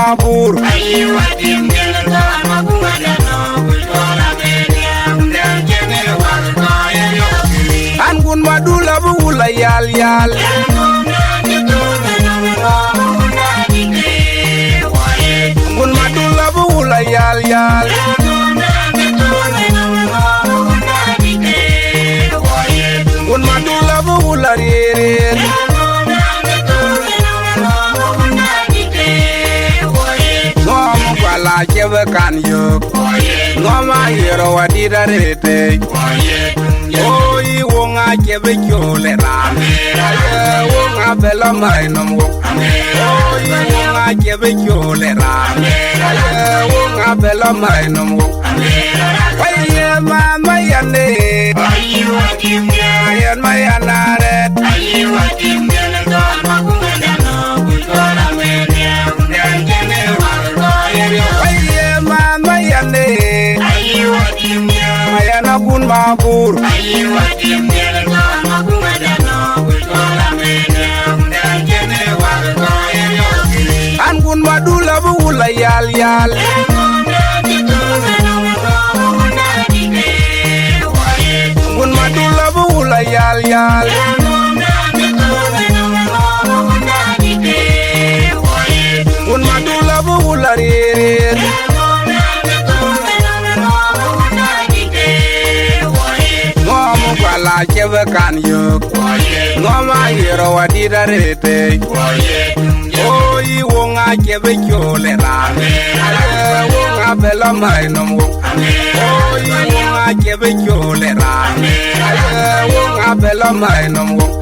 mabur. Angun madula bula yal yal. Angun madula bula yal yal. Angun madula bula rere. Ngom kwala chebe kan yok. Ngoma yero wadida rete. Oi wonga chebe chole ram. Wonga bela mai nom wong. Oi wonga chebe chole ram. Wonga bela mai nom wong. Aye mama yane. Aye wakimya. Aye mayanare. Aye wakimya na dama kumedano kutora media. Ndangene walo yero. Aye mama yane. Aye wakimya. Mayana kun mabur. Aye wakimya na dama kumedano kutora media. Ndangene walo yero. Angun madula bula yal yal. Angun madula bula yal yal. Angun madula bula rere. Ngom kwala chebe kan yok. Ngoma yero wadida rete. Oi wonga chebe chole ram. Wonga bela mai nom wong. Oi wonga chebe chole ram. Wonga bela mai nom wong.